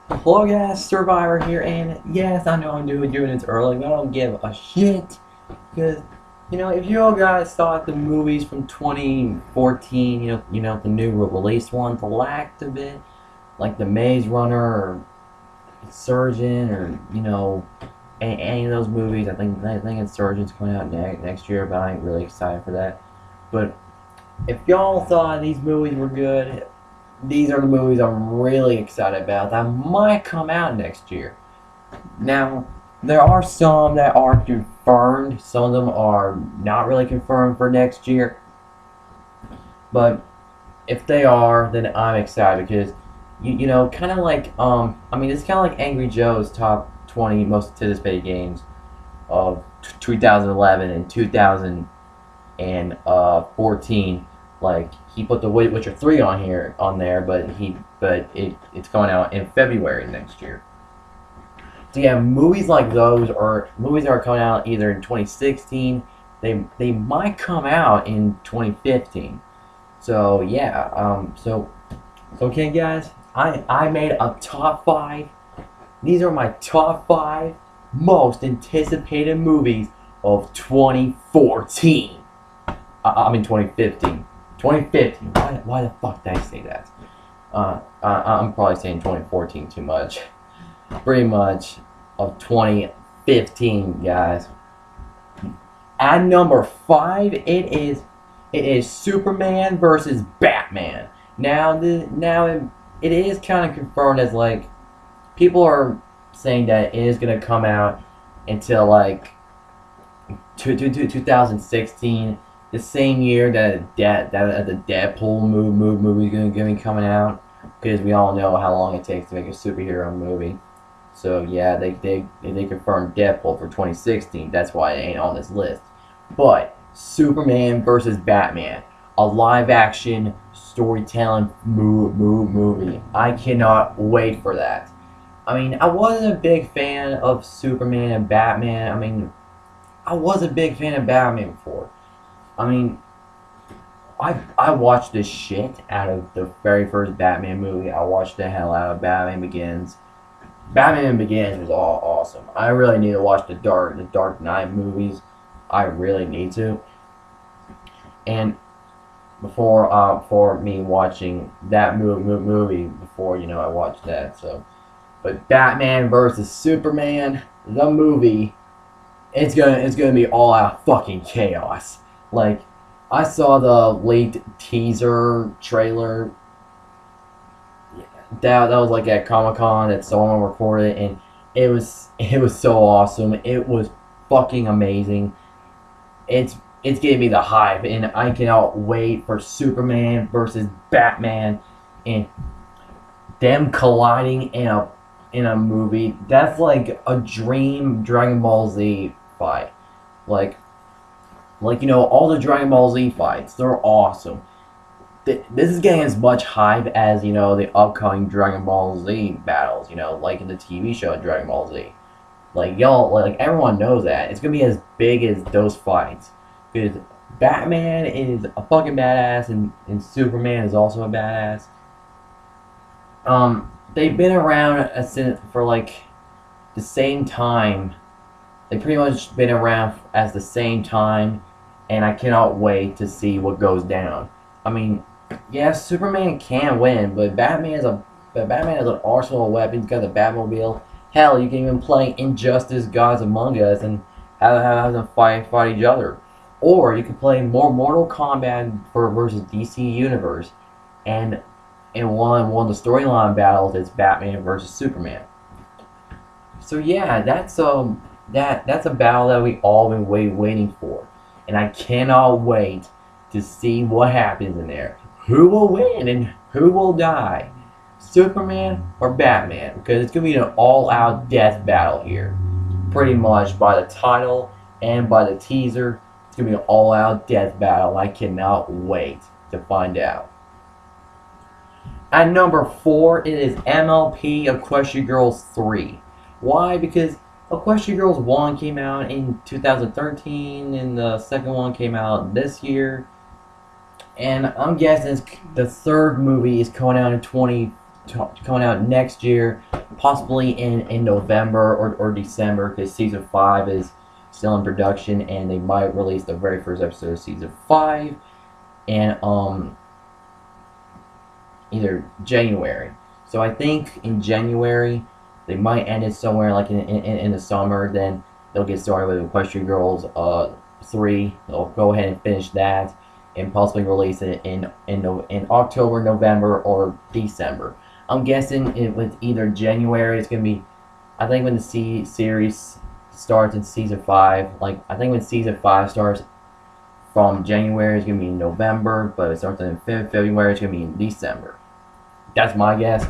Hello guys, Survivor here, and yes, I know I'm doing this early, but I don't give a shit, because, if you all guys thought the movies from 2014, the new released ones lacked a bit, like The Maze Runner, or Surgeon, or, any of those movies. I think Insurgent's coming out next year, but I ain't really excited for that. But if y'all thought these movies were good, these are the movies I'm really excited about that might come out next year. Now, there are some that are confirmed. Some of them are not really confirmed for next year. But if they are, then I'm excited because, kind of like, it's kind of like Angry Joe's top 20 most anticipated games of 2011 and 2014. Like, he put the Witcher 3 on there, but it's going out in February next year. So yeah, movies like those, or movies that are coming out either in 2016, they might come out in 2015. So yeah, so okay guys, I made a top 5. These are my top 5 most anticipated movies of 2014. I mean 2015. 2015. Why the fuck did I say that? I'm probably saying 2014 too much. Pretty much of 2015, guys. At number 5, it is Superman versus Batman. Now it is kind of confirmed as, like, people are saying that it is gonna come out until like 2016. The same year that the Deadpool movie is going to be coming out, because we all know how long it takes to make a superhero movie. So yeah, they confirmed Deadpool for 2016. That's why it ain't on this list. But Superman versus Batman, a live action storytelling movie. I cannot wait for that. I mean, I wasn't a big fan of Superman and Batman. I was a big fan of Batman before. I watched the shit out of the very first Batman movie. I watched the hell out of Batman Begins. Batman Begins was all awesome. I really need to watch the Dark Knight movies. I really need to. And before me watching that movie, before I watched that. But Batman versus Superman, the movie, it's gonna be all out fucking chaos. Like, I saw the late teaser trailer. That was like at Comic-Con that someone recorded, and it was so awesome. It was fucking amazing. It's giving me the hype, and I cannot wait for Superman versus Batman and them colliding in a movie. That's like a dream Dragon Ball Z fight. Like, all the Dragon Ball Z fights, they're awesome. This is getting as much hype as, the upcoming Dragon Ball Z battles, like in the TV show Dragon Ball Z. Like, everyone knows that. It's gonna be as big as those fights. Because Batman is a fucking badass, and Superman is also a badass. They've been around for, like, the same time. They've pretty much been around at the same time, and I cannot wait to see what goes down. Yeah, Superman can win, but Batman has an arsenal of weapons. He's got the Batmobile. Hell, you can even play Injustice: Gods Among Us and have them fight each other. Or you can play more Mortal Kombat versus DC Universe, and in one of the storyline battles, it's Batman versus Superman. So yeah, that's a battle that we all been waiting for, and I cannot wait to see what happens in there. Who will win and who will die? Superman or Batman? Because it's gonna be an all-out death battle here, pretty much by the title and by the teaser. It's gonna be an all-out death battle. I cannot wait to find out. At number 4, it is MLP Equestria Girls 3. Why? Because Equestria Girls 1 came out in 2013, and the second one came out this year. And I'm guessing the third movie is coming out in coming out next year, possibly in November or December, because season 5 is still in production, and they might release the very first episode of season 5, and either January. So I think in January they might end it somewhere like in the summer. Then they'll get started with Equestria Girls 3. They'll go ahead and finish that, and possibly release it in October, November, or December. I'm guessing with either January. It's gonna be, I think when the series starts in season 5. Like I think when season 5 starts from January, it's gonna be in November, but it starts in February. It's gonna be in December. That's my guess.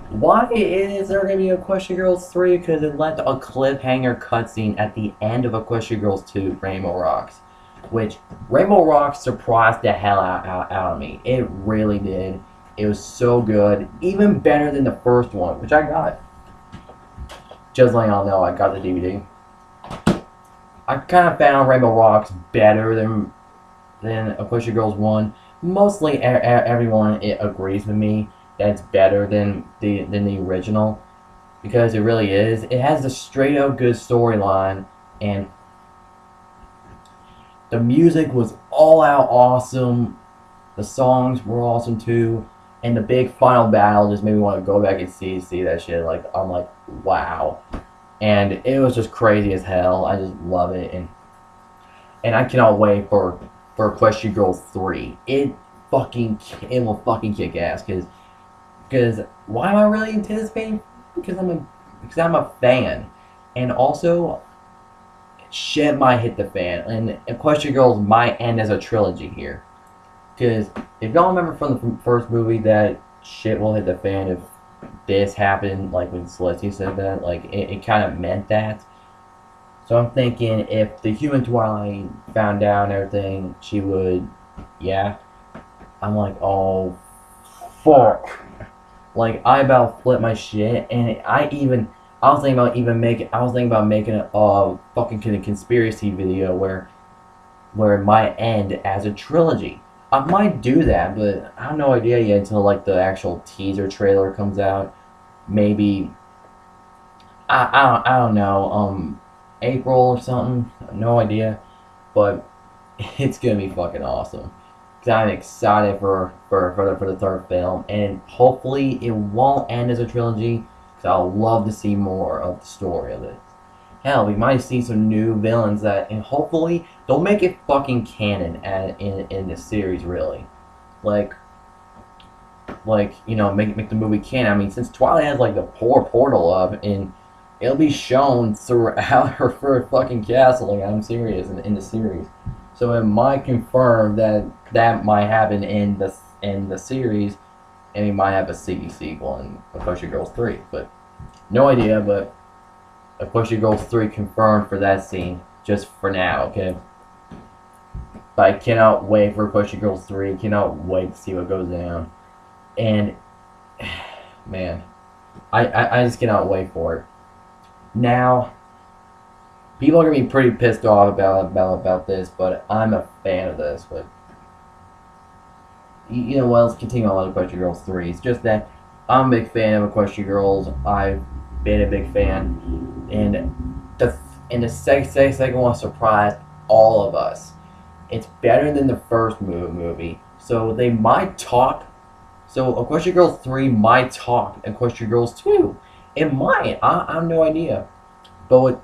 Why is there going to be Equestria Girls 3? Because it left a cliffhanger cutscene at the end of Equestria Girls 2, Rainbow Rocks. Which, Rainbow Rocks surprised the hell out of me. It really did. It was so good. Even better than the first one, which I got. Just letting y'all know, I got the DVD. I kind of found Rainbow Rocks better than Equestria Girls 1. Mostly everyone agrees with me that it's better than the original, because it really is. It has a straight up good storyline, and the music was all out awesome. The songs were awesome too, and the big final battle just made me want to go back and see that shit. Like I'm like, wow, and it was just crazy as hell. I just love it, and I cannot wait for Equestria Girls 3. It will fucking kick ass, because why am I really anticipating? Because I'm a fan, and also shit might hit the fan, and Equestria Girls might end as a trilogy here. Because if y'all remember from the first movie that shit will hit the fan if this happened, like when Celestia said that, like it kind of meant that. So I'm thinking if the human Twilight found out and everything, she would, yeah. I'm like, oh, fuck. Like, I about flipped my shit, and I was thinking about making a fucking conspiracy video where it might end as a trilogy. I might do that, but I have no idea yet until like the actual teaser trailer comes out. Maybe I don't know, April or something. No idea, but it's gonna be fucking awesome. I'm excited for the third film, and hopefully it won't end as a trilogy, because I'll love to see more of the story of it. Hell, we might see some new villains and hopefully they'll make it fucking canon in this series, really. Like you know, make the movie canon. I mean, since Twilight has like the portal up, and it'll be shown throughout her fucking castle. Like, I'm serious, in the series. So it might confirm that might happen in the series, and we might have a sequel in Equestria Girls 3. But no idea. But Equestria Girls 3 confirmed for that scene, just for now, okay? But I cannot wait for Equestria Girls 3. Cannot wait to see what goes down. And man, I just cannot wait for it. Now, people are gonna be pretty pissed off about this, but I'm a fan of this. But you know what? Let's continue on with Equestria Girls 3. It's just that I'm a big fan of Equestria Girls. I've been a big fan, and the second one surprised all of us. It's better than the first movie, so they might talk. So Equestria Girls 3 might talk Equestria Girls 2. It might. I have no idea. But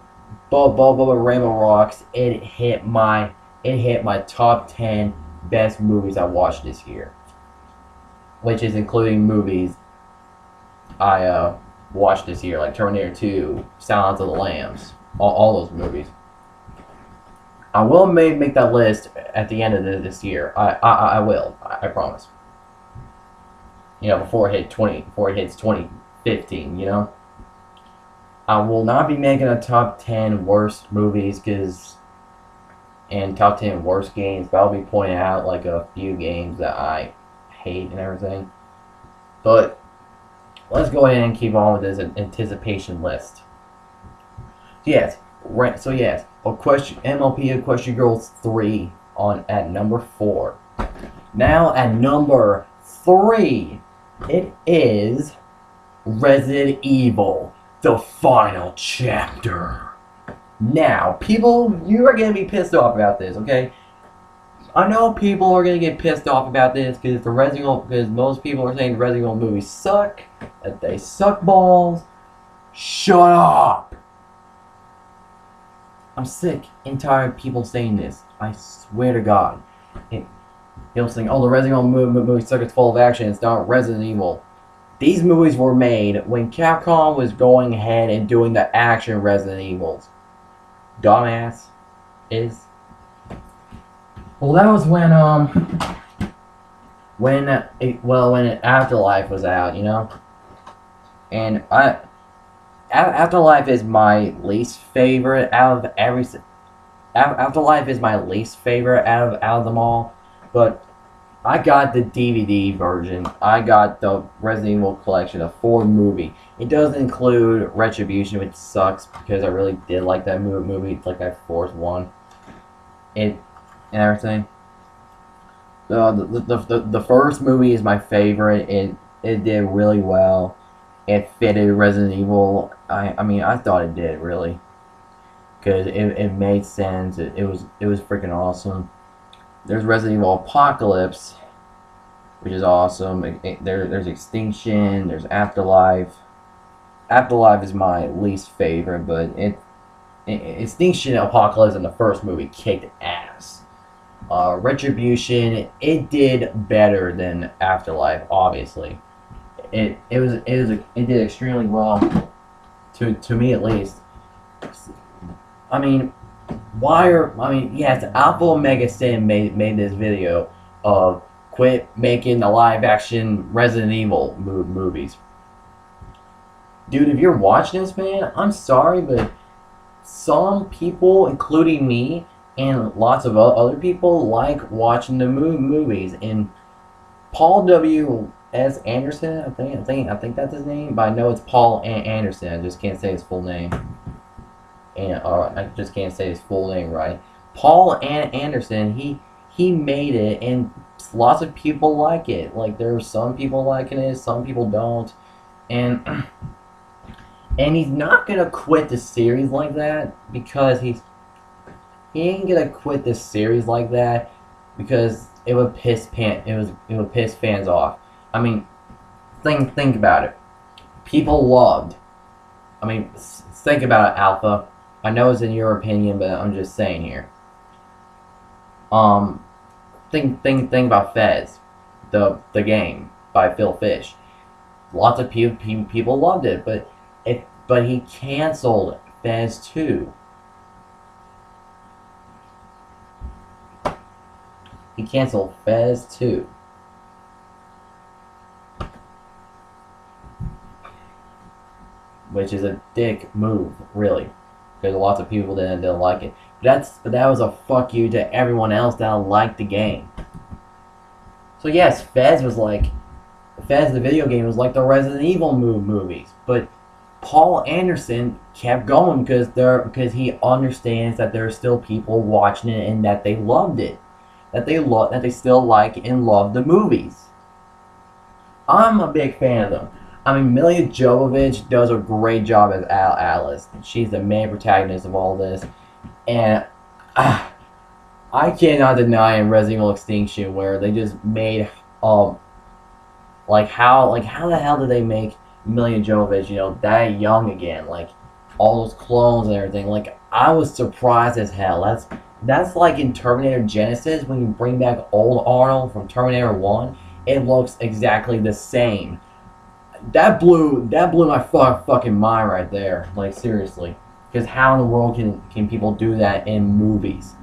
with Rainbow Rocks, it hit my top 10 best movies I watched this year, which is including movies I watched this year, like Terminator 2, Silence of the Lambs, all those movies. I will make that list at the end of this year. I will. I promise. You know, before it hits 2015, you know. I will not be making a top 10 worst movies and top 10 worst games, but I'll be pointing out like a few games that I hate and everything. But let's go ahead and keep on with this anticipation list. Yes, MLP Equestria Girls 3 at number 4. Now at number 3, it is Resident Evil, the final chapter. Now, people, you are gonna be pissed off about this, okay? I know people are gonna get pissed off about this because most people are saying the Resident Evil movies suck, that they suck balls. Shut up! I'm sick and tired of people saying this. I swear to God. People saying, oh, the Resident Evil movie suck, it's full of action, it's not Resident Evil. These movies were made when Capcom was going ahead and doing the action Resident Evils. Dumbass is. Well, that was when Afterlife was out, you know? And Afterlife is my least favorite out of Afterlife is my least favorite out of them all, but I got the DVD version. I got the Resident Evil collection, a 4 movie. It doesn't include Retribution, which sucks because I really did like that movie. It's like that 4th one. And everything. The first movie is my favorite. It did really well. It fitted Resident Evil. I mean, I thought it did really, because it made sense. It was freaking awesome. There's Resident Evil Apocalypse, which is awesome. There's Extinction. There's Afterlife. Afterlife is my least favorite, but Extinction Apocalypse in the first movie kicked ass. Retribution, it did better than Afterlife, obviously. It did extremely well, to me at least. I mean, yes, Alpha Omega Sin made this video of quit making the live action Resident Evil movies. Dude, if you're watching this, man, I'm sorry, but some people, including me, and lots of other people, like watching the movies. And Paul W.S. Anderson, I think that's his name, but I know it's Paul Anderson. I just can't say his full name. And I just can't say his full name right. Paul Anderson, he made it, and lots of people like it. Like, there are some people liking it, some people don't, and he's not gonna quit the series like that because he ain't gonna quit this series like that because it would piss fans off. I mean, think about it. People loved. I mean, think about it, Alpha. I know it's in your opinion, but I'm just saying here. Think about Fez, the game by Phil Fish. Lots of people loved it, but he canceled Fez 2. He canceled Fez 2. Which is a dick move, really. Because lots of people didn't like it. But that was a fuck you to everyone else that liked the game. So yes, Fez the video game was like the Resident Evil movies. But Paul Anderson kept going because he understands that there are still people watching it and that they loved it. That they still like and love the movies. I'm a big fan of them. I mean, Milla Jovovich does a great job as Alice. She's the main protagonist of all this, and I cannot deny in Resident Evil Extinction where they just made how the hell did they make Milla Jovovich, you know, that young again? Like, all those clones and everything. Like, I was surprised as hell. That's like in Terminator Genisys, when you bring back old Arnold from Terminator 1, it looks exactly the same. That blew my fucking mind right there. Like, seriously. Because how in the world can people do that in movies?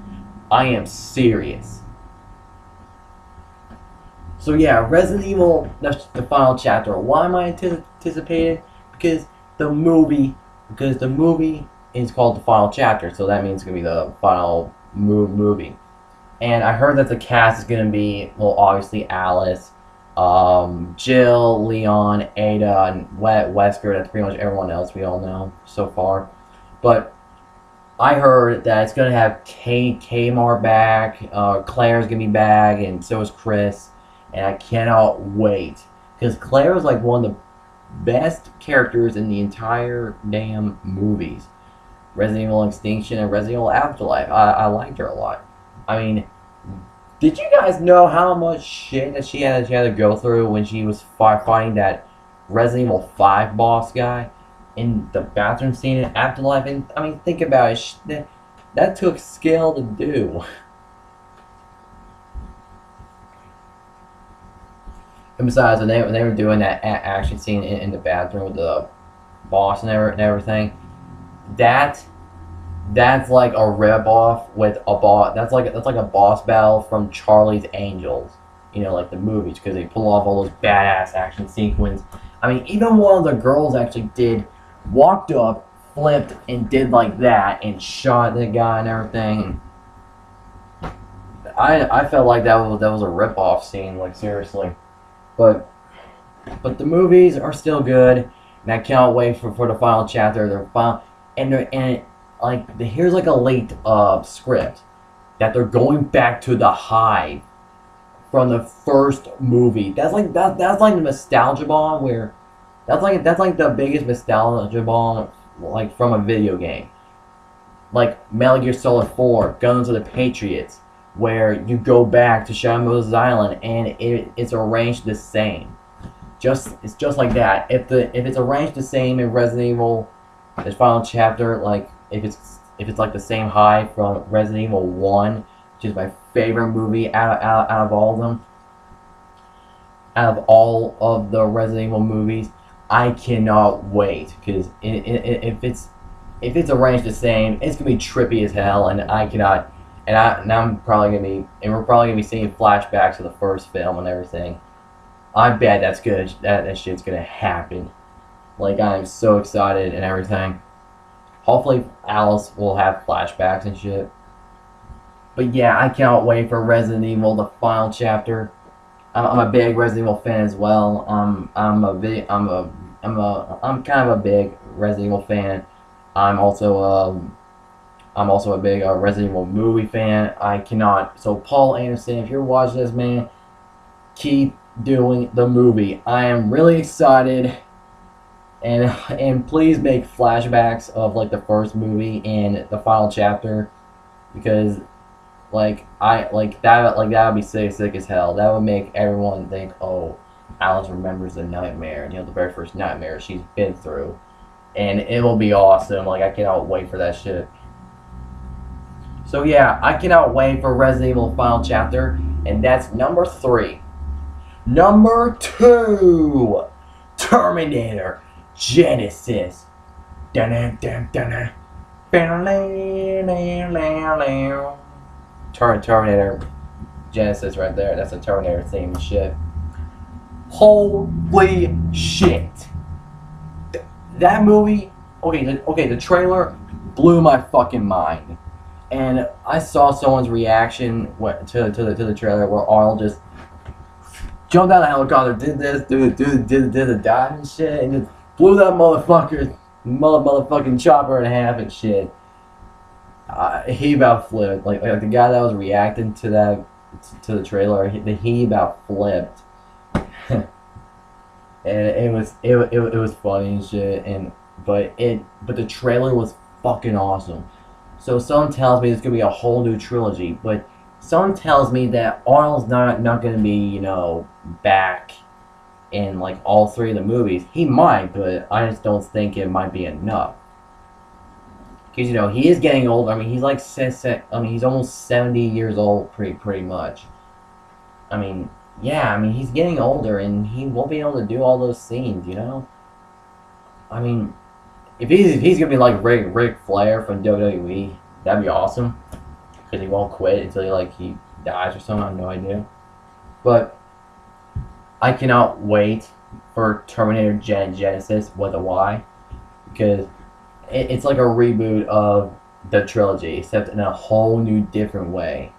I am serious. So yeah, Resident Evil, that's the final chapter. Why am I anticipated? Because the movie is called the final chapter, so that means it's going to be the final movie. And I heard that the cast is going to be, well, obviously Alice, Jill, Leon, Ada, and Wesker. That's pretty much everyone else we all know so far. But I heard that it's going to have Kmart back, Claire's going to be back, and so is Chris. And I cannot wait. Because Claire was like one of best characters in the entire damn movies. Resident Evil Extinction and Resident Evil Afterlife. I liked her a lot. I mean, did you guys know how much shit that she had to go through when she was fighting that Resident Evil 5 boss guy in the bathroom scene in Afterlife? And I mean, think about it. That took skill to do. And besides, when they were doing that action scene in the bathroom with the boss and everything, that's like a rip off with a boss. That's like a boss battle from Charlie's Angels, you know, like the movies, because they pull off all those badass action sequences. I mean, even one of the girls actually walked up, flipped, and did like that, and shot the guy and everything. I felt like that was a rip off scene, like seriously. But the movies are still good, and I cannot wait for the final chapter. Here's like a late script that they're going back to the Hive from the first movie. That's like the nostalgia bomb where that's like the biggest nostalgia bomb like from a video game. Like Metal Gear Solid 4, Guns of the Patriots, where you go back to Shadow Moses Island and it's arranged the same. It's just like that. If it's arranged the same in Resident Evil, this final chapter, like if it's like the same high from Resident Evil 1, which is my favorite movie out of all of them, out of all of the Resident Evil movies, I cannot wait, because if it's arranged the same, it's gonna be trippy as hell, and I cannot. And we're probably gonna be seeing flashbacks of the first film and everything. I bet that shit's gonna happen. Like, I'm so excited and everything. Hopefully Alice will have flashbacks and shit. But yeah, I cannot wait for Resident Evil, the final chapter. I'm a big Resident Evil fan as well. I'm kind of a big Resident Evil fan. I'm also a big Resident Evil movie fan. I cannot. So Paul Anderson, if you're watching this, man, keep doing the movie. I am really excited, and please make flashbacks of like the first movie in the final chapter, because that would be sick as hell. That would make everyone think, oh, Alice remembers the nightmare, you know, the very first nightmare she's been through, and it will be awesome. Like, I cannot wait for that shit. So yeah, I cannot wait for Resident Evil final chapter, and that's number 3. Number 2, Terminator Genisys. Terminator Genisys right there. That's a Terminator theme shit. Holy shit! That movie. Okay, the trailer blew my fucking mind. And I saw someone's reaction to the trailer where Arnold just jumped out of the helicopter, did this, did the dive and shit, and just blew that motherfucking chopper in half and shit. He about flipped. Like the guy that was reacting to the trailer, he about flipped. And it was funny and shit. But the trailer was fucking awesome. So someone tells me it's gonna be a whole new trilogy, but someone tells me that Arnold's not gonna be, you know, back in like all 3 of the movies. He might, but I just don't think it might be enough. Because, you know, he is getting older. I mean, he's like he's almost 70 years old, pretty much. I mean, yeah, I mean, he's getting older, and he won't be able to do all those scenes, you know. I mean, if he's gonna be like Ric Flair from WWE, that'd be awesome. Because he won't quit until he dies or something. I have no idea. But I cannot wait for Terminator Genisys with a Y, because it's like a reboot of the trilogy, except in a whole new different way.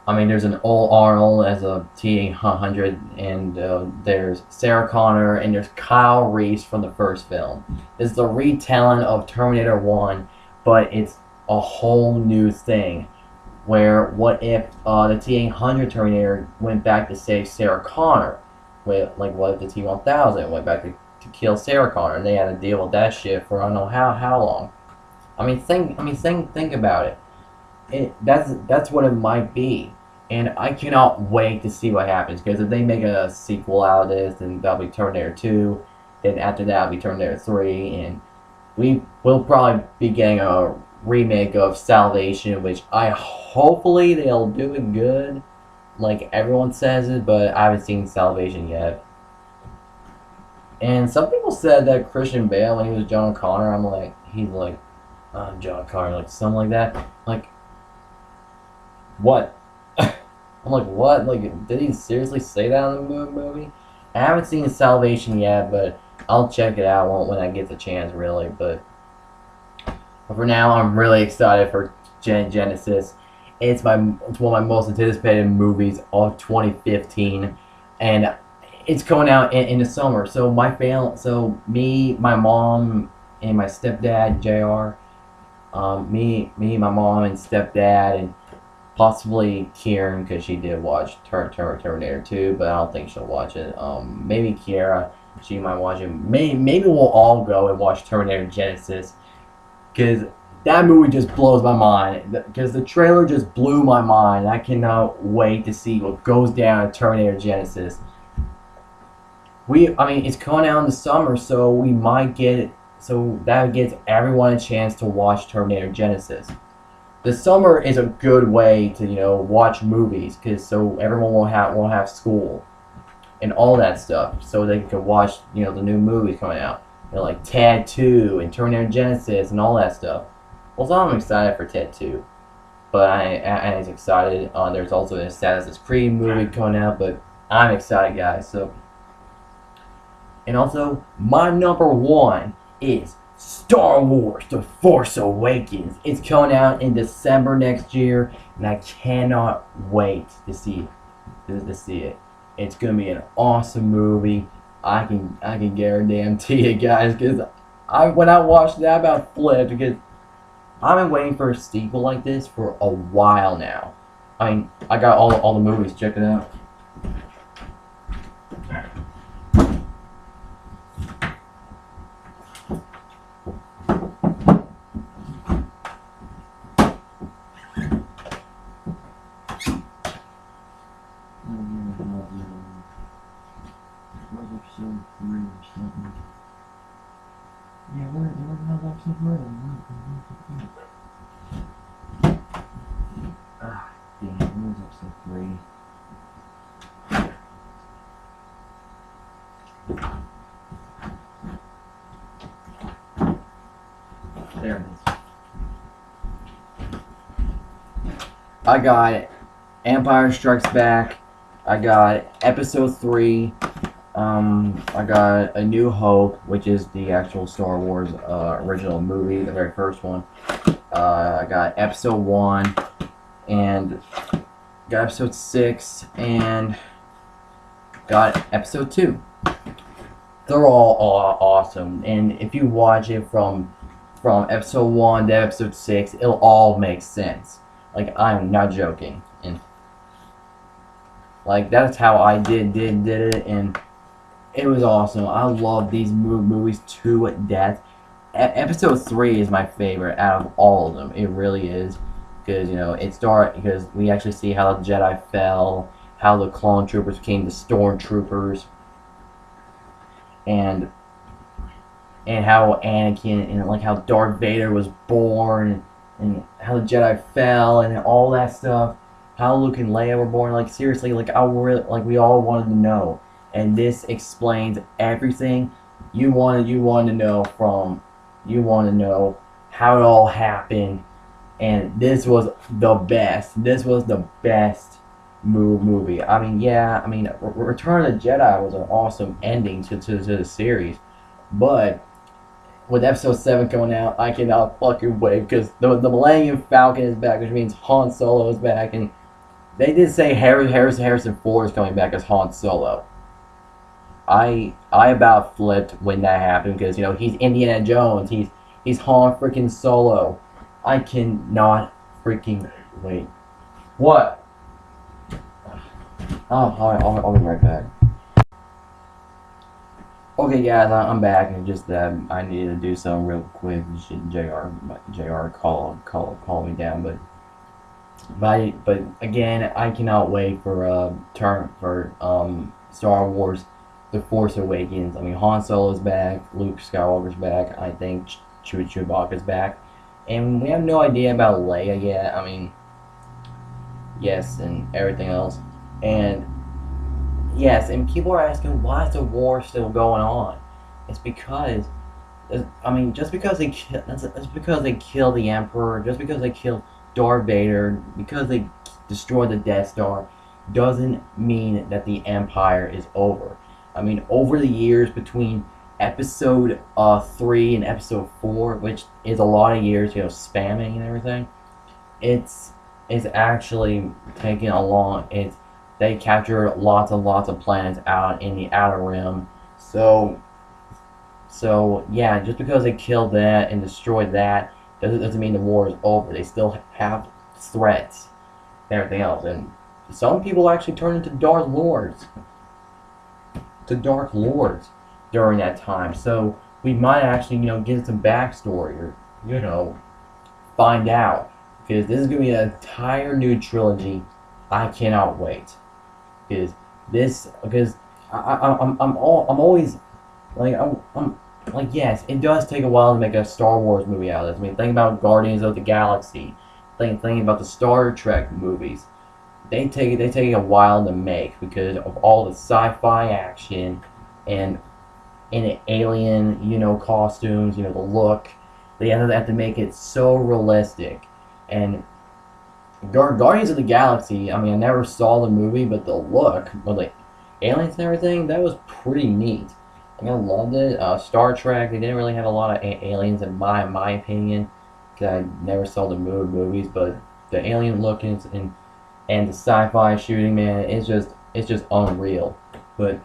I mean, there's an old Arnold as a T-800, and there's Sarah Connor, and there's Kyle Reese from the first film. This is a retelling of Terminator 1, but it's a whole new thing. Where, what if the T-800 Terminator went back to save Sarah Connor? What if the T-1000 went back to to kill Sarah Connor, and they had to deal with that shit for I don't know how long. Think about it. That's what it might be, and I cannot wait to see what happens. Because if they make a sequel out of this, then that'll be Terminator 2. Then after that, will be Terminator 3, and we will probably be getting a remake of Salvation, which hopefully they'll do it good, like everyone says it. But I haven't seen Salvation yet. And some people said that Christian Bale, when he was John Connor, he's like, I'm John Connor, like something like that. Like, what? I'm like, what? Like, did he seriously say that in the movie? I haven't seen Salvation yet, but I'll check it out when I get the chance, really. But for now, I'm really excited for Genisys. It's one of my most anticipated movies of 2015, and it's going out in the summer. So me, my mom, and my stepdad JR, me, my mom, and stepdad, and possibly Kieran, because she did watch Terminator 2, but I don't think she'll watch it. Maybe Kiera, she might watch it. Maybe we'll all go and watch Terminator Genisys, because that movie just blows my mind. Because the trailer just blew my mind. I cannot wait to see what goes down in Terminator Genisys. It's coming out in the summer, so we might get, so that gives everyone a chance to watch Terminator Genisys. The summer is a good way to, watch movies, because so everyone won't have school and all that stuff, so they can watch, the new movies coming out, like Ted 2 and Terminator Genisys and all that stuff. Well, so I'm excited for Ted 2, but I was excited. There's also an Assassin's Creed movie coming out, but I'm excited, guys. So, and also my number one is Star Wars: The Force Awakens. It's coming out in December next year, and I cannot wait to see it. It's gonna be an awesome movie. I can guarantee it, guys, because when I watched that, I about flipped, because I've been waiting for a sequel like this for a while now. I got all the movies. Check it out. Yeah, where the hell's episode 3? Ah, damn, where's episode 3? There it is. I got Empire Strikes Back. I got episode 3. I got A New Hope, which is the actual Star Wars original movie, the very first one. I got episode 1, and got episode 6, and got episode 2. They're all awesome, and if you watch it from episode 1 to episode 6, it'll all make sense. Like, I'm not joking, and like that's how I did it, and it was awesome. I love these movies to death. Episode 3 is my favorite out of all of them. It really is, because because we actually see how the Jedi fell, how the clone troopers became the stormtroopers, and how Anakin and like how Darth Vader was born, and how the Jedi fell, and all that stuff. How Luke and Leia were born. Like, seriously, like we all wanted to know. And this explains everything you wanted to know you want to know how it all happened, and this was the best. This was the best movie. Return of the Jedi was an awesome ending to the series, but with episode 7 coming out, I cannot fucking wait, because the Millennium Falcon is back, which means Han Solo is back, and they did say Harrison Ford is coming back as Han Solo. I about flipped when that happened, because he's Indiana Jones, he's Han freaking Solo. I cannot freaking wait. What? Oh, I'll be right back. Okay, guys, I'm back, and just that I needed to do something real quick. Jr. Call me down, but again, I cannot wait for Star Wars, The Force Awakens. I mean, Han Solo's back, Luke Skywalker's back. I think Chewbacca's back, and we have no idea about Leia yet. I mean, yes, and everything else, and yes, and people are asking why is the war still going on? It's because, I mean, just because that's because they killed the Emperor, just because they killed Darth Vader, because they destroyed the Death Star, doesn't mean that the Empire is over. I mean, over the years between Episode 3 and Episode 4, which is a lot of years, spamming and everything, it's actually taking a long. They capture lots and lots of planets out in the outer rim. So yeah, just because they killed that and destroyed that doesn't mean the war is over. They still have threats and everything else. And some people actually turn into Dark Lords during that time. So we might actually, get some backstory or, find out. Because this is going to be an entire new trilogy. I cannot wait. Because I'm always like I'm like, yes, it does take a while to make a Star Wars movie out of this. I mean, think about Guardians of the Galaxy, think about the Star Trek movies. They take a while to make because of all the sci-fi action and the alien, costumes, the look. They have to make it so realistic. And Guardians of the Galaxy, I mean, I never saw the movie, but the look, with the aliens and everything, that was pretty neat. I mean, I loved it. Star Trek, they didn't really have a lot of aliens in my opinion, because I never saw the movies, but the alien look and the sci-fi shooting, man, it's just unreal. But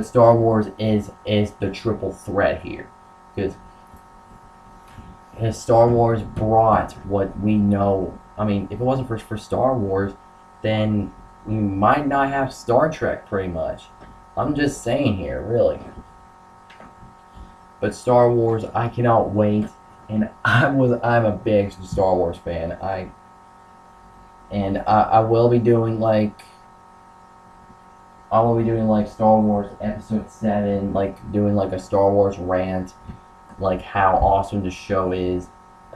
Star Wars is the triple threat here, because Star Wars brought what we know. I mean, if it wasn't for Star Wars, then we might not have Star Trek, pretty much. I'm just saying here, really. But Star Wars, I cannot wait, and I'm a big Star Wars fan. I will be doing like Star Wars Episode 7, like doing like a Star Wars rant, like how awesome the show is.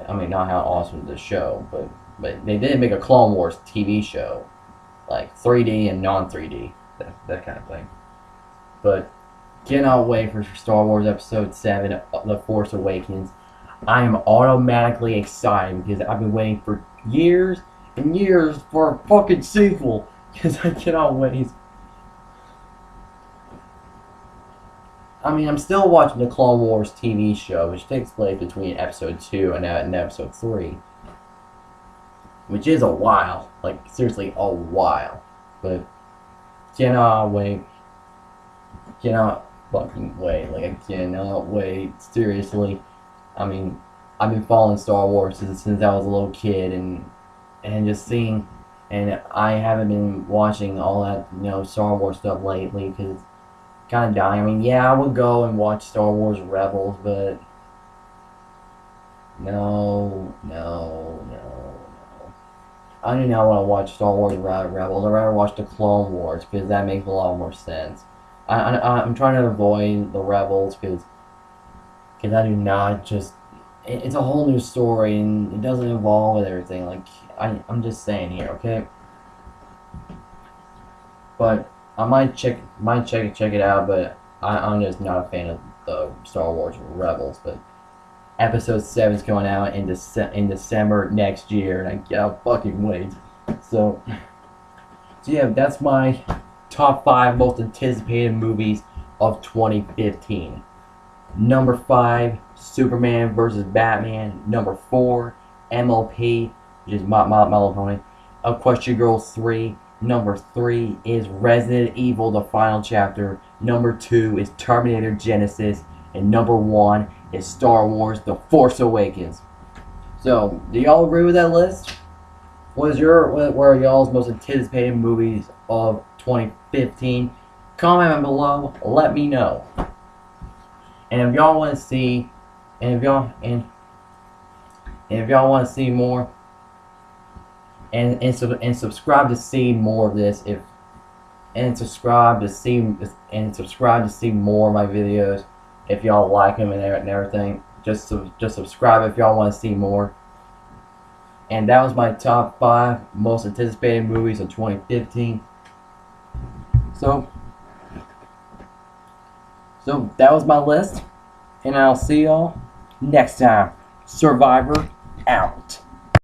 I mean, not how awesome the show, but they did make a Clone Wars TV show, like 3D and non-3D, that kind of thing. But cannot wait for Star Wars Episode 7, The Force Awakens. I am automatically excited because I've been waiting for years and years for a fucking sequel, because I cannot wait. I mean, I'm still watching the Clone Wars TV show, which takes place between Episode 2 and Episode 3. Which is a while. Like, seriously, a while. But, cannot wait. Cannot fucking wait. Like, I cannot wait. Seriously. I mean, I've been following Star Wars since I was a little kid, and just seeing, and I haven't been watching all that, Star Wars stuff lately, because it's kind of dying. I mean, yeah, I would go and watch Star Wars Rebels, but no. I do not want to watch Star Wars Rebels. I'd rather watch the Clone Wars, because that makes a lot more sense. I'm trying to avoid the Rebels, because I do not just... It's a whole new story, and it doesn't involve with everything. Like, I'm just saying here, okay? But I might check it out, but I'm just not a fan of the Star Wars Rebels. But Episode 7 is going out in December next year, and I can't fucking wait. So yeah, that's my top 5 most anticipated movies of 2015. Number 5, Superman vs. Batman. Number 4, MLP, which is My Little Pony. Equestria Girls 3. Number 3 is Resident Evil, the final chapter. Number 2 is Terminator Genisys. And number 1 is Star Wars, The Force Awakens. So, do y'all agree with that list? What are y'all's most anticipated movies of 2015? comment below. Let me know. And if y'all want to see, and if y'all want to see more, and subscribe to see more of this. Subscribe to see more of my videos if y'all like them and everything. Just subscribe if y'all want to see more. And that was my top 5 most anticipated movies of 2015. So that was my list, and I'll see y'all next time. Survivor out.